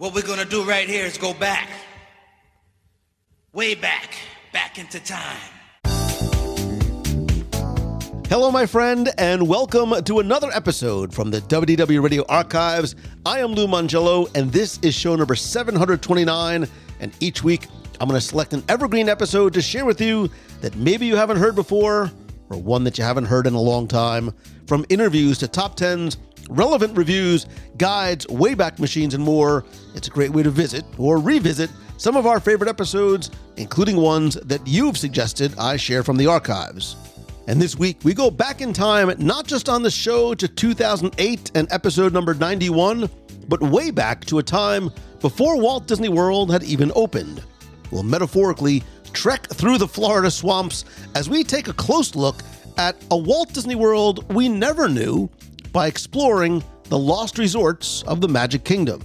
What we're gonna do right here is go back, way back into time. Hello, my friend, and welcome to another episode from the WDW Radio Archives. I am Lou Mangello, and this is show number 729, and each week I'm going to select an evergreen episode to share with you that maybe you haven't heard before, or one that you haven't heard in a long time. From interviews to top 10s, relevant reviews, guides, Wayback Machines, and more, it's a great way to visit or revisit some of our favorite episodes, including ones that you've suggested I share from the archives. And this week, we go back in time, not just on the show to 2008 and episode number 91, but way back to a time before Walt Disney World had even opened. We'll metaphorically trek through the Florida swamps as we take a close look at a Walt Disney World we never knew by exploring the lost resorts of the Magic Kingdom.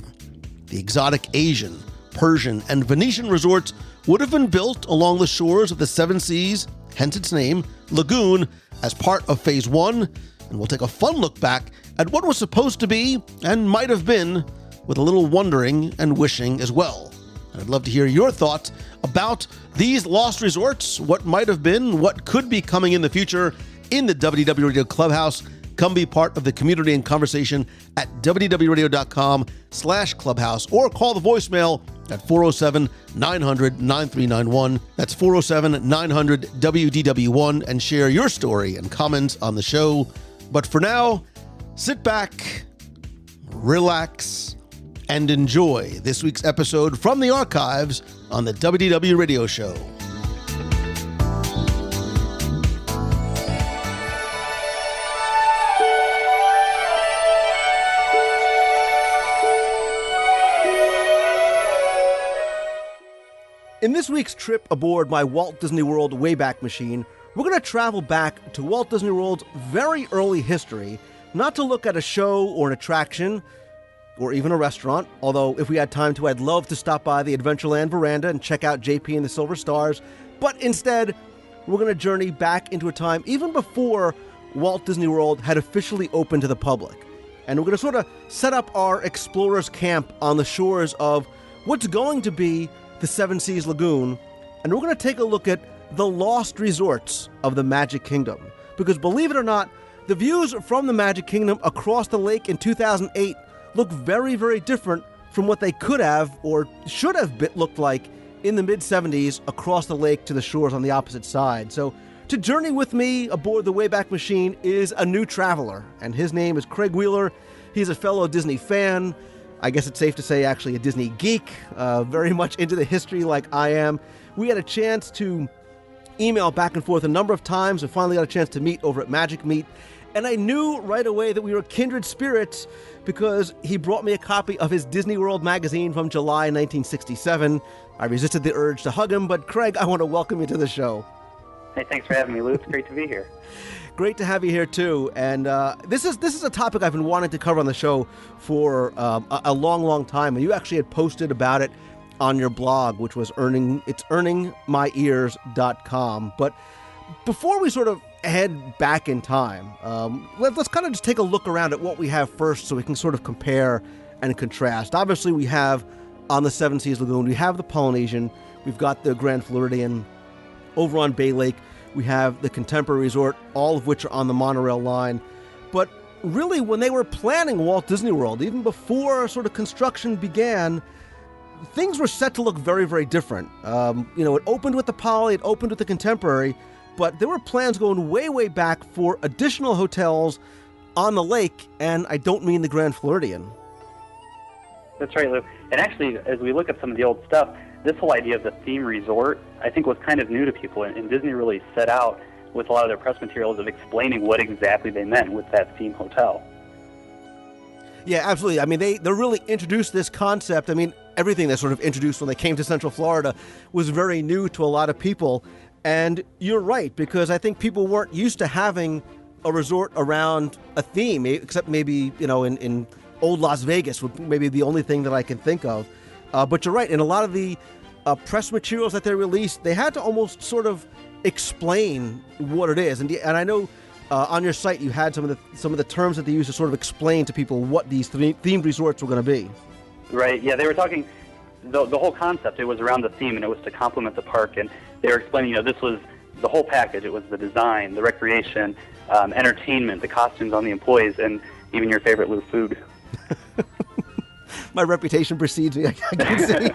The exotic Asian, Persian, and Venetian resorts would have been built along the shores of the Seven Seas, hence its name, Lagoon, as part of Phase 1, and we'll take a fun look back at what was supposed to be and might have been, with a little wondering and wishing as well. And I'd love to hear your thoughts about these lost resorts, what might have been, what could be coming in the future in the WDW Radio Clubhouse. Come be part of the community and conversation at wdwradio.com/clubhouse or call the voicemail at 407-900-9391. That's 407-900-WDW1 and share your story and comments on the show. But for now, sit back, relax, and enjoy this week's episode from the archives on the WDW Radio Show. In this week's trip aboard my Walt Disney World Wayback Machine, we're going to travel back to Walt Disney World's very early history, not to look at a show or an attraction, or even a restaurant, although if we had time to, I'd love to stop by the Adventureland veranda and check out JP and the Silver Stars, but instead, we're going to journey back into a time even before Walt Disney World had officially opened to the public. And we're going to sort of set up our explorers' camp on the shores of what's going to be the Seven Seas Lagoon, and we're going to take a look at the lost resorts of the Magic Kingdom. Because believe it or not, the views from the Magic Kingdom across the lake in 2008 look very, very different from what they could have or should have looked like in the mid-70s across the lake to the shores on the opposite side. So to journey with me aboard the Wayback Machine is a new traveler, and his name is Craig Wheeler. He's a fellow Disney fan. I guess it's safe to say actually a Disney geek, very much into the history like I am. We had a chance to email back and forth a number of times and finally got a chance to meet over at Magic Meet. And I knew right away that we were kindred spirits because he brought me a copy of his Disney World magazine from July 1967. I resisted the urge to hug him, but Craig, I want to welcome you to the show. Hey, thanks for having me, Lou. It's great to be here. Great to have you here, too. And this is a topic I've been wanting to cover on the show for a long, long time. And you actually had posted about it on your blog, which was earningmyears.com. But before we sort of head back in time, let's kind of just take a look around at what we have first so we can sort of compare and contrast. Obviously, we have on the Seven Seas Lagoon, we have the Polynesian, we've got the Grand Floridian. Over on Bay Lake, we have the Contemporary Resort, all of which are on the monorail line. But really, when they were planning Walt Disney World, even before sort of construction began, things were set to look very, very different. It opened with the Poly, it opened with the Contemporary, but there were plans going way, way back for additional hotels on the lake, and I don't mean the Grand Floridian. That's right, Lou. And actually, as we look at some of the old stuff, this whole idea of the theme resort, I think, was kind of new to people, and Disney really set out with a lot of their press materials of explaining what exactly they meant with that theme hotel. Yeah, absolutely. I mean, they really introduced this concept. I mean, everything they sort of introduced when they came to Central Florida was very new to a lot of people. And you're right, because I think people weren't used to having a resort around a theme, except maybe, in old Las Vegas would maybe the only thing that I can think of. But you're right, in a lot of the press materials that they released, they had to almost sort of explain what it is. And I know on your site you had some of the terms that they used to sort of explain to people what these themed resorts were going to be. Right. Yeah, they were talking. The whole concept, it was around the theme, and it was to complement the park. And they were explaining, this was the whole package. It was the design, the recreation, entertainment, the costumes on the employees, and even your favorite, Lou, food. My reputation precedes me, I can say.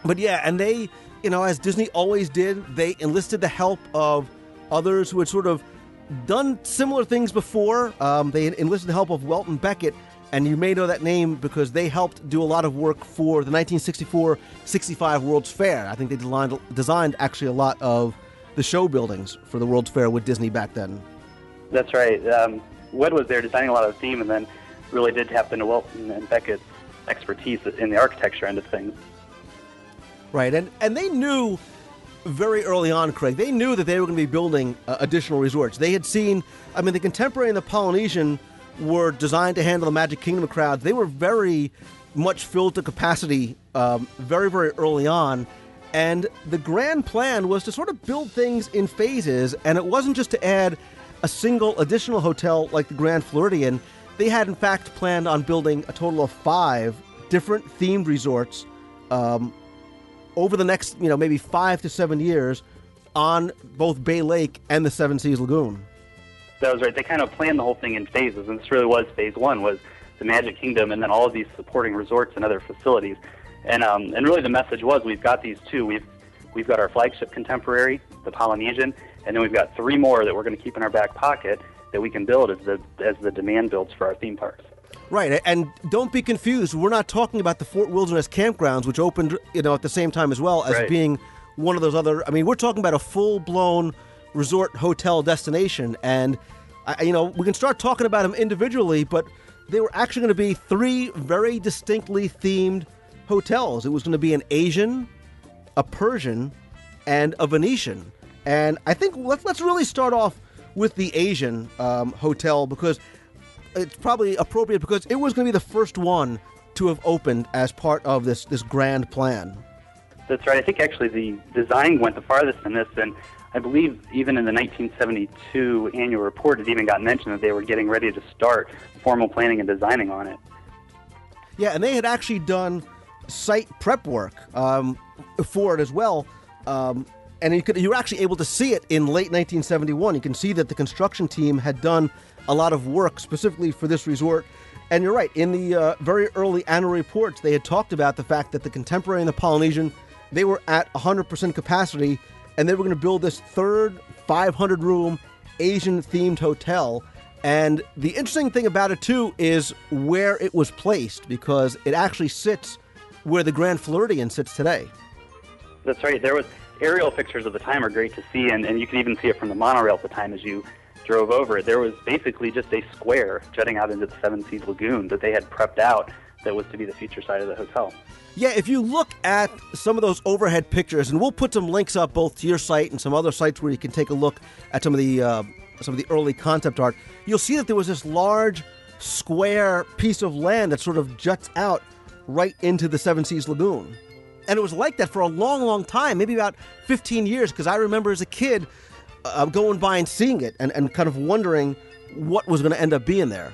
But yeah, and they, as Disney always did, they enlisted the help of others who had sort of done similar things before. They enlisted the help of Welton Beckett, and you may know that name because they helped do a lot of work for the 1964-65 World's Fair. I think they designed actually a lot of the show buildings for the World's Fair with Disney back then. That's right. Wed was there designing a lot of the theme, and then really did tap into Welton and Beckett's expertise in the architecture end of things. Right, and they knew very early on, Craig, they knew that they were going to be building additional resorts. They had seen, the Contemporary and the Polynesian were designed to handle the Magic Kingdom crowds. They were very much filled to capacity very, very early on. And the grand plan was to sort of build things in phases, and it wasn't just to add a single additional hotel like the Grand Floridian. They had, in fact, planned on building a total of 5 different themed resorts over the next, maybe 5 to 7 years on both Bay Lake and the Seven Seas Lagoon. That was right. They kind of planned the whole thing in phases, and this really was phase 1, was the Magic Kingdom, and then all of these supporting resorts and other facilities. And really the message was, we've got these 2. We've got our flagship Contemporary, the Polynesian, and then we've got 3 more that we're going to keep in our back pocket that we can build as the demand builds for our theme parks. Right, and don't be confused. We're not talking about the Fort Wilderness Campgrounds, which opened, at the same time as well as right. being one of those other. We're talking about a full-blown resort hotel destination, and we can start talking about them individually, but they were actually going to be 3 very distinctly themed hotels. It was going to be an Asian, a Persian, and a Venetian. And I think let's really start off with the Asian hotel, because it's probably appropriate because it was going to be the first one to have opened as part of this grand plan. That's right. I think actually the design went the farthest in this, and I believe even in the 1972 annual report, it even got mentioned that they were getting ready to start formal planning and designing on it. Yeah, and they had actually done site prep work for it as well. And you were actually able to see it in late 1971. You can see that the construction team had done a lot of work specifically for this resort. And you're right, in the very early annual reports, they had talked about the fact that the Contemporary and the Polynesian, they were at 100% capacity, and they were going to build this third 500-room Asian-themed hotel. And the interesting thing about it, too, is where it was placed, because it actually sits where the Grand Floridian sits today. That's right. There was aerial pictures of the time are great to see, and you can even see it from the monorail at the time as you drove over it. There was basically just a square jutting out into the Seven Seas Lagoon that they had prepped out that was to be the future side of the hotel. Yeah, if you look at some of those overhead pictures, and we'll put some links up both to your site and some other sites where you can take a look at some of the early concept art, you'll see that there was this large square piece of land that sort of juts out right into the Seven Seas Lagoon. And it was like that for a long, long time, maybe about 15 years, because I remember as a kid going by and seeing it and kind of wondering what was going to end up being there.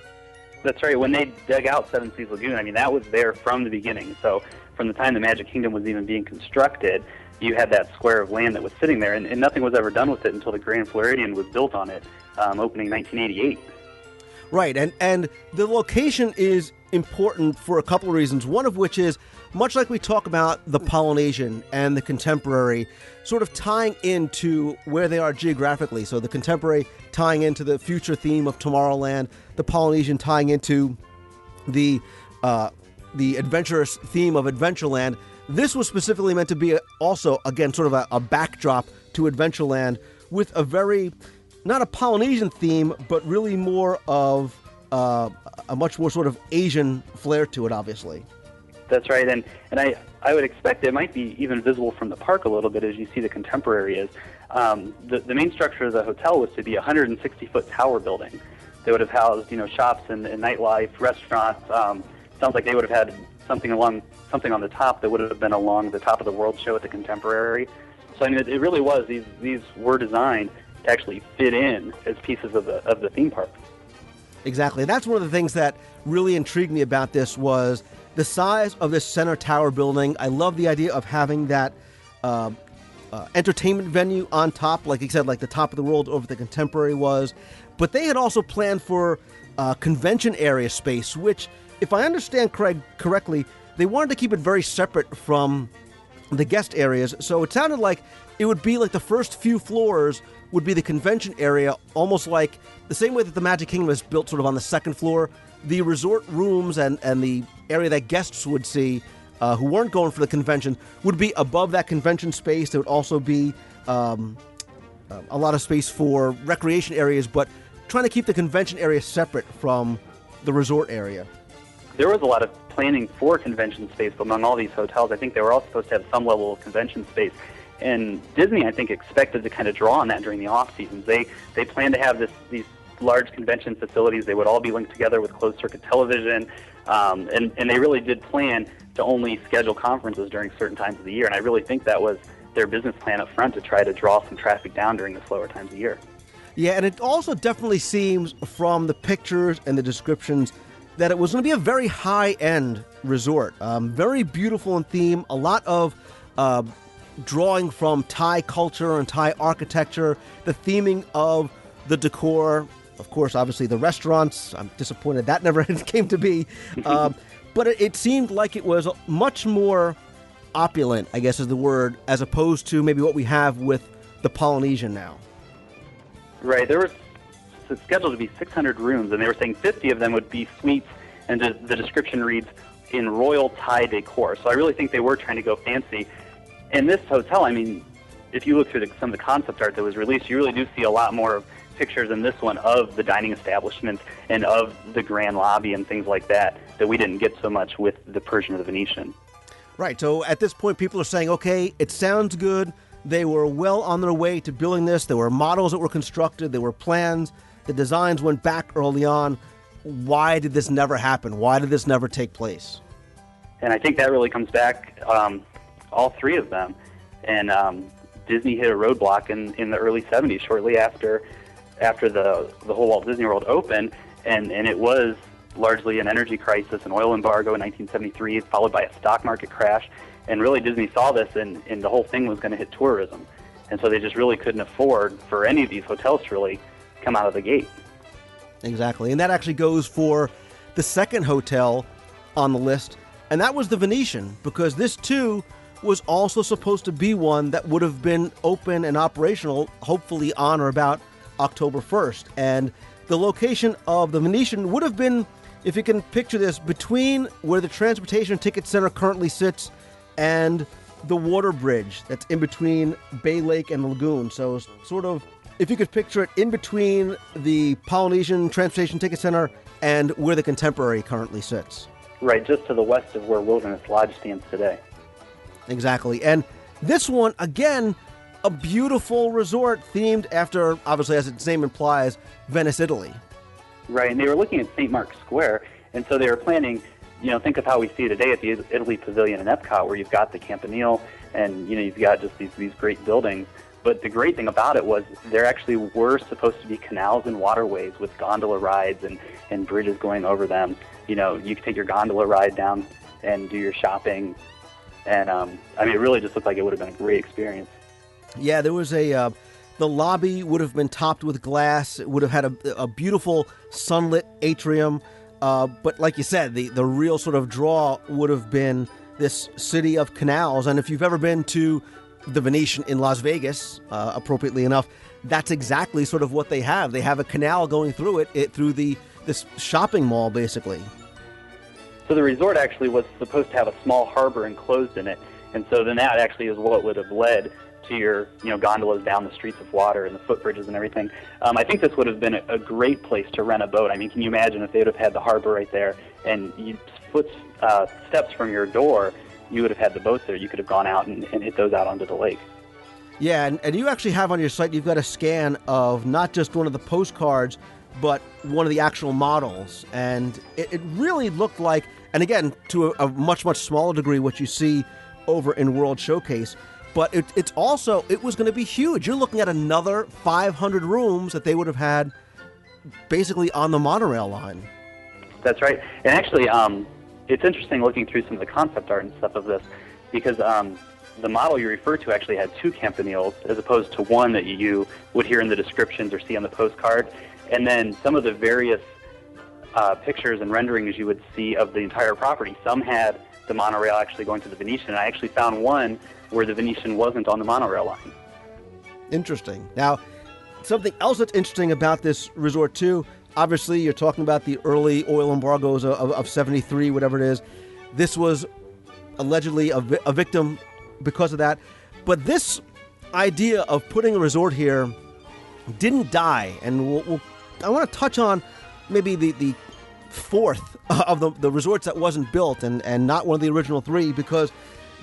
That's right. When they dug out Seven Seas Lagoon, that was there from the beginning. So from the time the Magic Kingdom was even being constructed, you had that square of land that was sitting there, and nothing was ever done with it until the Grand Floridian was built on it, opening 1988. Right, and the location is important for a couple of reasons, one of which is, much like we talk about the Polynesian and the Contemporary, sort of tying into where they are geographically. So the Contemporary tying into the future theme of Tomorrowland, the Polynesian tying into the adventurous theme of Adventureland. This was specifically meant to be also, again, sort of a backdrop to Adventureland with a very, not a Polynesian theme, but really more of a much more sort of Asian flair to it, obviously. That's right, and I would expect it might be even visible from the park a little bit as you see the Contemporary is. The main structure of the hotel was to be a 160-foot tower building. They would have housed, shops and nightlife, restaurants. Sounds like they would have had something on the top that would have been along the top of the World Show at the Contemporary. So it really was. These were designed to actually fit in as pieces of the theme park. Exactly. That's one of the things that really intrigued me about this was the size of this center tower building. I love the idea of having that entertainment venue on top, like you said, like the top of the world over the Contemporary was. But they had also planned for convention area space, which, if I understand correctly, they wanted to keep it very separate from the guest areas. So it sounded like it would be like the first few floors would be the convention area, almost like the same way that the Magic Kingdom is built sort of on the second floor. The resort rooms and the area that guests would see who weren't going for the convention would be above that convention space. There would also be a lot of space for recreation areas, but trying to keep the convention area separate from the resort area. There was a lot of planning for convention space among all these hotels. I think they were all supposed to have some level of convention space. And Disney, I think, expected to kind of draw on that during the off seasons. They planned to have these large convention facilities. They would all be linked together with closed circuit television, and they really did plan to only schedule conferences during certain times of the year. And I really think that was their business plan up front, to try to draw some traffic down during the slower times of the year. Yeah, and it also definitely seems from the pictures and the descriptions that it was going to be a very high-end resort. Very beautiful in theme, a lot of drawing from Thai culture and Thai architecture, the theming of the decor, of course, obviously the restaurants. I'm disappointed that never came to be. But it seemed like it was much more opulent, I guess is the word, as opposed to maybe what we have with the Polynesian now. Right. There was scheduled to be 600 rooms, and they were saying 50 of them would be suites, and the description reads, in royal Thai decor. So I really think they were trying to go fancy. And this hotel, I mean, if you look through some of the concept art that was released, you really do see a lot more of pictures in this one of the dining establishment and of the grand lobby and things like that we didn't get so much with the Persian or the Venetian. Right. So at this point, people are saying, okay, it sounds good. They were well on their way to building this. There were models that were constructed. There were plans. The designs went back early on. Why did this never happen? Why did this never take place? And I think that really comes back, all three of them. And Disney hit a roadblock in the early 70s, shortly after the whole Walt Disney World opened, and it was largely an energy crisis, an oil embargo in 1973, followed by a stock market crash. And really Disney saw this, and the whole thing was going to hit tourism. And so they just really couldn't afford for any of these hotels to really come out of the gate. Exactly. And that actually goes for the second hotel on the list, and that was the Venetian, because this too was also supposed to be one that would have been open and operational, hopefully on or about October 1st. And the location of the Venetian would have been, if you can picture this, between where the Transportation Ticket Center currently sits and the water bridge that's in between Bay Lake and the lagoon. So sort of, if you could picture it, in between the Polynesian Transportation Ticket Center and where the Contemporary currently sits. Right, just to the west of where Wilderness Lodge stands today. Exactly. And this one, again, a beautiful resort themed after, obviously, as its name implies, Venice, Italy. Right, and they were looking at St. Mark's Square, and so they were planning, think of how we see today at the Italy Pavilion in Epcot, where you've got the Campanile, and, you've got just these great buildings. But the great thing about it was there actually were supposed to be canals and waterways with gondola rides and bridges going over them. You could take your gondola ride down and do your shopping. And, it really just looked like it would have been a great experience. Yeah, there was the lobby would have been topped with glass. It would have had a beautiful sunlit atrium. But like you said, the real sort of draw would have been this city of canals. And if you've ever been to the Venetian in Las Vegas, appropriately enough, that's exactly sort of what they have. They have a canal going through it through this shopping mall, basically. So the resort actually was supposed to have a small harbor enclosed in it, and so then that actually is what would have led to your gondolas down the streets of water and the footbridges and everything. I think this would have been a great place to rent a boat. I mean, can you imagine if they would have had the harbor right there, and you steps from your door, you would have had the boats there. You could have gone out and hit those out onto the lake. Yeah, and you actually have on your site, you've got a scan of not just one of the postcards, but one of the actual models. And it really looked like, and again, to a much, much smaller degree, what you see over in World Showcase, but it was going to be huge. You're looking at another 500 rooms that they would have had basically on the monorail line. That's right. And actually, it's interesting looking through some of the concept art and stuff of this, because the model you refer to actually had 2 campaniles as opposed to one that you would hear in the descriptions or see on the postcard. And then some of the various pictures and renderings you would see of the entire property, some had the monorail actually going to the Venetian, and I actually found one where the Venetian wasn't on the monorail line. Interesting. Now, something else that's interesting about this resort, too, obviously you're talking about the early oil embargoes of 73, whatever it is. This was allegedly a victim because of that. But this idea of putting a resort here didn't die. And I want to touch on maybe the fourth of the resorts that wasn't built and not one of the original 3, because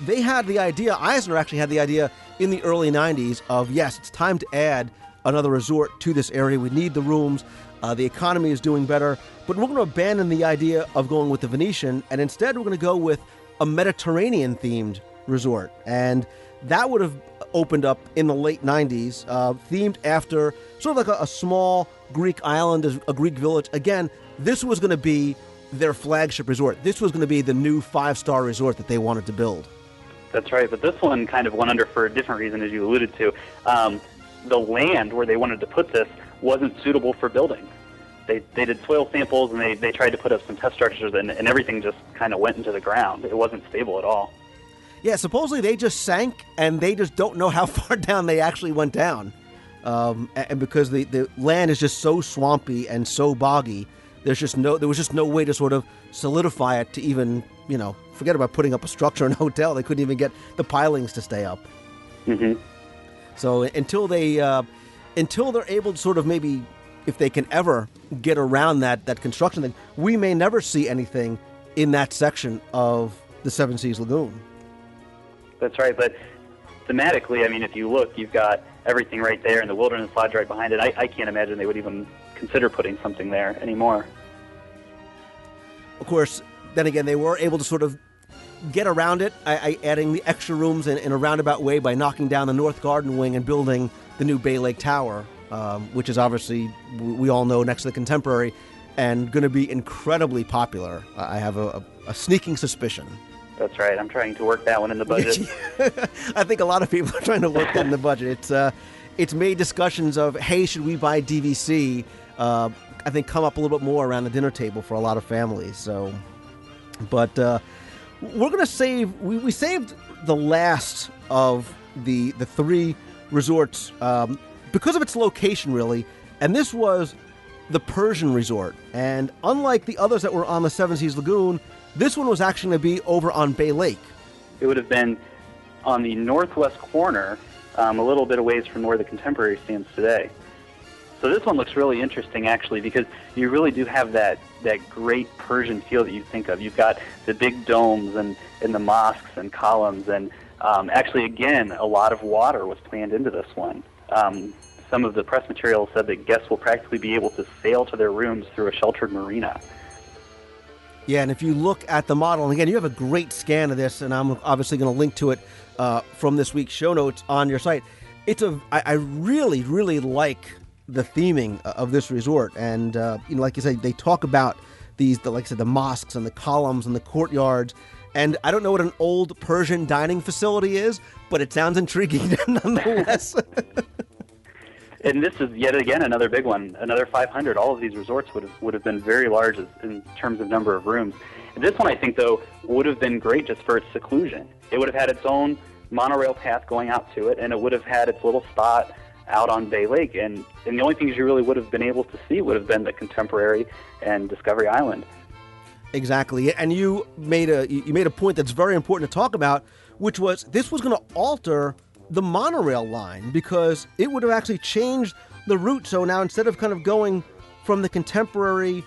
they had the idea, Eisner actually had the idea in the early 90s of, yes, it's time to add another resort to this area. We need the rooms. The economy is doing better. But we're going to abandon the idea of going with the Venetian, and instead we're going to go with a Mediterranean-themed resort. And that would have opened up in the late 90s, themed after sort of like a small Greek island, a Greek village. Again, this was going to be their flagship resort. This was going to be the new 5-star resort that they wanted to build. That's right, but this one kind of went under for a different reason, as you alluded to. The land where they wanted to put this wasn't suitable for building. They did soil samples, and they tried to put up some test structures, and everything just kind of went into the ground. It wasn't stable at all. Yeah, supposedly they just sank, and they just don't know how far down they actually went down. And because the land is just so swampy and so boggy, there was just no way to sort of solidify it to even, forget about putting up a structure in a hotel. They couldn't even get the pilings to stay up. Mm-hmm. So until they're able to sort of maybe, if they can ever get around that construction thing, we may never see anything in that section of the Seven Seas Lagoon. That's right, but thematically, I mean, if you look, you've got everything right there, and the Wilderness Lodge right behind it. I can't imagine they would even consider putting something there anymore. Of course, then again, they were able to sort of get around it, adding the extra rooms in a roundabout way by knocking down the North Garden Wing and building the new Bay Lake Tower, which is obviously, we all know, next to the Contemporary, and going to be incredidly popular. I have a sneaking suspicion. That's right. I'm trying to work that one in the budget. I think a lot of people are trying to work that in the budget. It's made discussions of, hey, should we buy DVC? I think come up a little bit more around the dinner table for a lot of families. So, but we're going to save. We saved the last of the 3 resorts because of its location, really. And this was the Persian resort. And unlike the others that were on the Seven Seas Lagoon, this one was actually going to be over on Bay Lake. It would have been on the northwest corner, a little bit away from where the Contemporary stands today. So this one looks really interesting, actually, because you really do have that great Persian feel that you think of. You've got the big domes and the mosques and columns, and actually, again, a lot of water was planned into this one. Some of the press material said that guests will practically be able to sail to their rooms through a sheltered marina. Yeah, and if you look at the model, and again, you have a great scan of this, and I'm obviously going to link to it from this week's show notes on your site. I really, really like the theming of this resort, and like you said, they talk about like I said, the mosques and the columns and the courtyards. And I don't know what an old Persian dining facility is, but it sounds intriguing nonetheless. And this is yet again another big one, another 500. All of these resorts would have been very large in terms of number of rooms. And this one, I think, though, would have been great just for its seclusion. It would have had its own monorail path going out to it, and it would have had its little spot out on Bay Lake. And the only things you really would have been able to see would have been the Contemporary and Discovery Island. Exactly, and you made a point that's very important to talk about, which was this was going to alter the monorail line because it would have actually changed the route. So now instead of kind of going from the Contemporary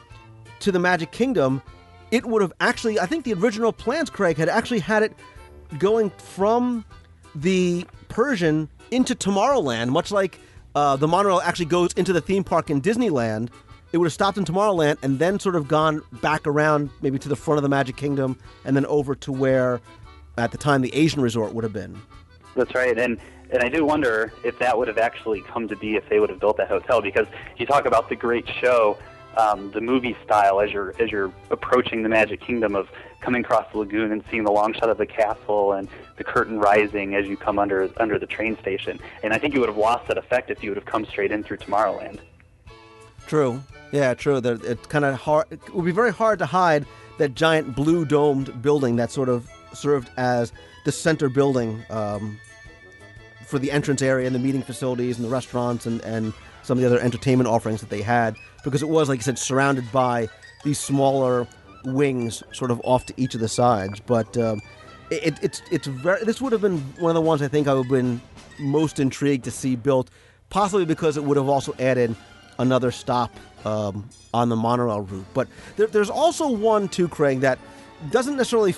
to the Magic Kingdom, it would have actually, I think the original plans, Craig, had actually had it going from the Persian into Tomorrowland, much like the monorail actually goes into the theme park in Disneyland. It would have stopped in Tomorrowland and then sort of gone back around maybe to the front of the Magic Kingdom and then over to where, at the time, the Asian resort would have been. That's right, and And I do wonder if that would have actually come to be if they would have built that hotel, because you talk about the great show, the movie style as you're approaching the Magic Kingdom, of coming across the lagoon and seeing the long shot of the castle and the curtain rising as you come under the train station. And I think you would have lost that effect if you would have come straight in through Tomorrowland. True. Yeah, true. It's kind of hard. It would be very hard to hide that giant blue domed building that sort of served as the center building for the entrance area and the meeting facilities and the restaurants and some of the other entertainment offerings that they had, because it was, like you said, surrounded by these smaller wings sort of off to each of the sides. But it's very. This would have been one of the ones I think I would have been most intrigued to see built, possibly because it would have also added another stop on the monorail route. But there's also one too, Craig, that doesn't necessarily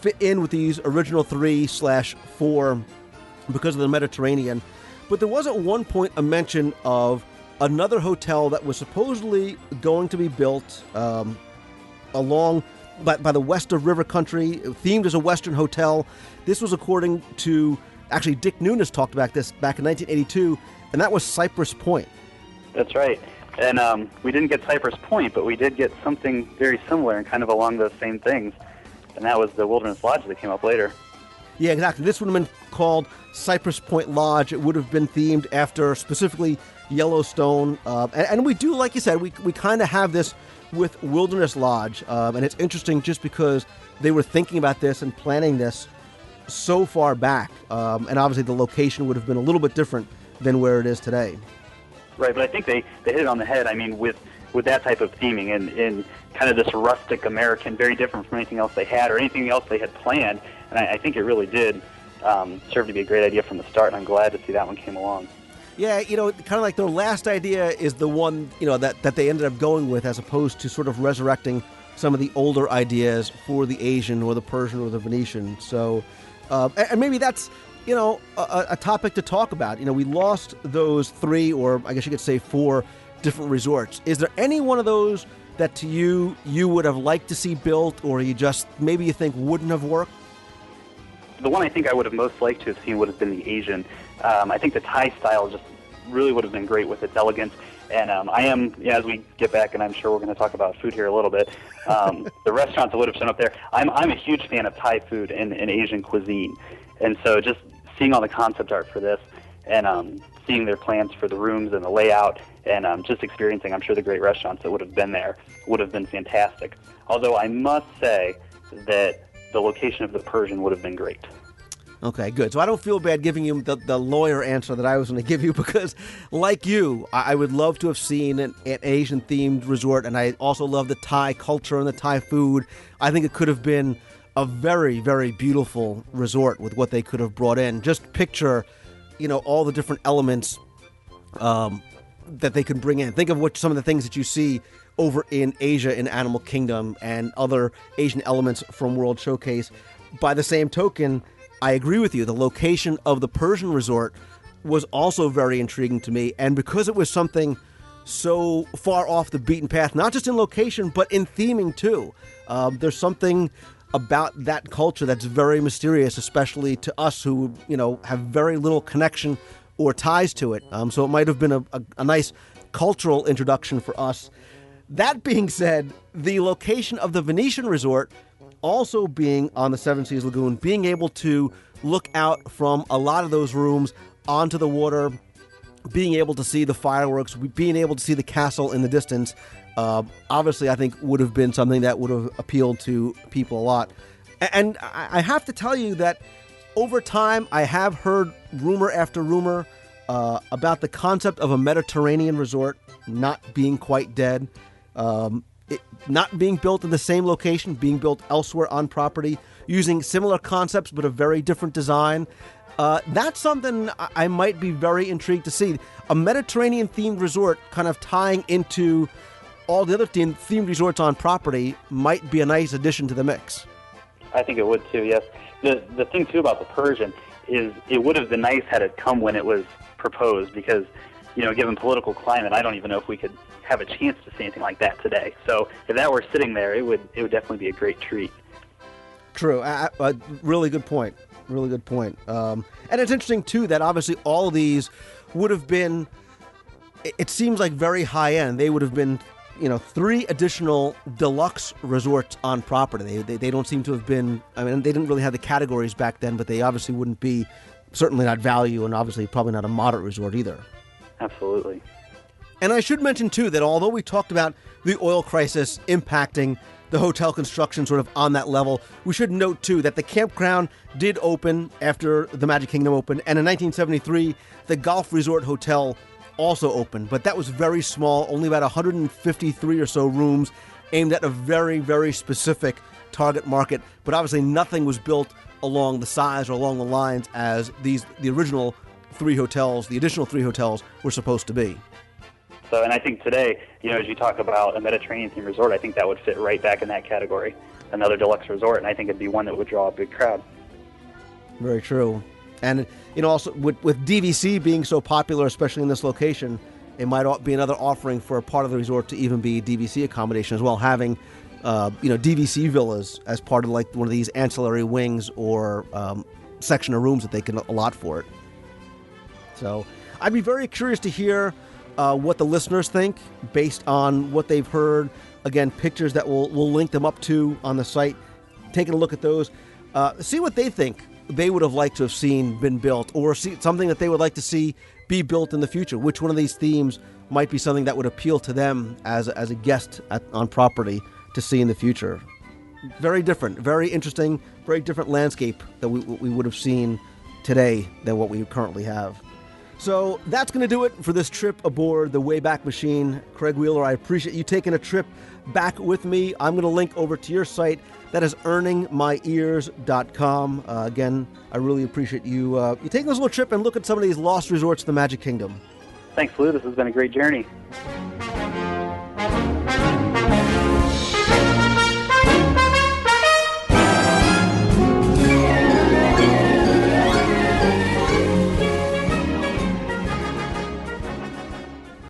fit in with these original 3/4 because of the Mediterranean. But there was at one point a mention of another hotel that was supposedly going to be built along by the west of River Country, themed as a Western hotel. This was according to, actually, Dick Nunes talked about this back in 1982, and that was Cypress Point. That's right. And we didn't get Cypress Point, but we did get something very similar and kind of along those same things. And that was the Wilderness Lodge that came up later. Yeah, exactly. This would have been called Cypress Point Lodge. It would have been themed after specifically Yellowstone. And we do, like you said, we kind of have this with Wilderness Lodge. And it's interesting just because they were thinking about this and planning this so far back. And obviously the location would have been a little bit different than where it is today. Right, but I think they hit it on the head. I mean, with that type of theming and kind of this rustic American, very different from anything else they had or anything else they had planned. And I think it really did serve to be a great idea from the start, and I'm glad to see that one came along. Yeah, kind of like their last idea is the one, that they ended up going with, as opposed to sort of resurrecting some of the older ideas for the Asian or the Persian or the Venetian. So, and maybe that's, a topic to talk about. We lost those 3, or I guess you could say 4 different resorts. Is there any one of those that to you would have liked to see built, or you think wouldn't have worked? The one I think I would have most liked to have seen would have been the Asian. I think the Thai style just really would have been great with its elegance. And I am, as we get back, and I'm sure we're going to talk about food here a little bit, the restaurants that would have shown up there, I'm a huge fan of Thai food and Asian cuisine. And so just seeing all the concept art for this and seeing their plans for the rooms and the layout and just experiencing, I'm sure, the great restaurants that would have been there would have been fantastic. Although I must say that the location of the Persian would have been great. Okay, good. So I don't feel bad giving you the lawyer answer that I was going to give you, because, like you, I would love to have seen an Asian-themed resort, and I also love the Thai culture and the Thai food. I think it could have been a very, very beautiful resort with what they could have brought in. Just picture, all the different elements that they could bring in. Think of some of the things that you see over in Asia in Animal Kingdom and other Asian elements from World Showcase. By the same token, I agree with you. The location of the Persian resort was also very intriguing to me. And because it was something so far off the beaten path, not just in location, but in theming too, there's something about that culture that's very mysterious, especially to us who, have very little connection or ties to it. So it might have been a nice cultural introduction for us. That being said, the location of the Venetian resort also being on the Seven Seas Lagoon, being able to look out from a lot of those rooms onto the water, being able to see the fireworks, being able to see the castle in the distance, obviously I think would have been something that would have appealed to people a lot. And I have to tell you that over time I have heard rumor after rumor about the concept of a Mediterranean resort not being quite dead. It not being built in the same location, being built elsewhere on property, using similar concepts but a very different design. That's something I might be very intrigued to see. A Mediterranean-themed resort kind of tying into all the other themed resorts on property might be a nice addition to the mix. I think it would too, yes. The thing too about the Persian is it would have been nice had it come when it was proposed, because, given political climate, I don't even know if we could have a chance to see anything like that today. So if that were sitting there, it would definitely be a great treat. True. A really good point. Really good point. And it's interesting, too, that obviously all of these would have been, it seems like very high-end. They would have been, 3 additional deluxe resorts on property. They don't seem to have been, I mean, they didn't really have the categories back then, but they obviously wouldn't be, certainly not value, and obviously probably not a moderate resort either. Absolutely. And I should mention, too, that although we talked about the oil crisis impacting the hotel construction sort of on that level, we should note, too, that the campground did open after the Magic Kingdom opened, and in 1973, the Golf Resort Hotel also opened, but that was very small, only about 153 or so rooms, aimed at a very, very specific target market, but obviously nothing was built along the size or along the lines as the additional 3 hotels were supposed to be. So, and I think today, as you talk about a Mediterranean themed resort, I think that would fit right back in that category. Another deluxe resort, and I think it'd be one that would draw a big crowd. Very true. And, also with DVC being so popular, especially in this location, it might be another offering for a part of the resort to even be DVC accommodation as well, having, DVC villas as part of like one of these ancillary wings or section of rooms that they can allot for it. So I'd be very curious to hear what the listeners think based on what they've heard. Again, pictures that we'll link them up to on the site. Taking a look at those. See what they think they would have liked to have seen been built, or see something that they would like to see be built in the future. Which one of these themes might be something that would appeal to them as a guest on property to see in the future. Very different, very interesting, very different landscape that we would have seen today than what we currently have. So that's going to do it for this trip aboard the Wayback Machine. Craig Wheeler, I appreciate you taking a trip back with me. I'm going to link over to your site. That is earningmyears.com. Again, I really appreciate you taking this little trip and look at some of these lost resorts in the Magic Kingdom. Thanks, Lou. This has been a great journey.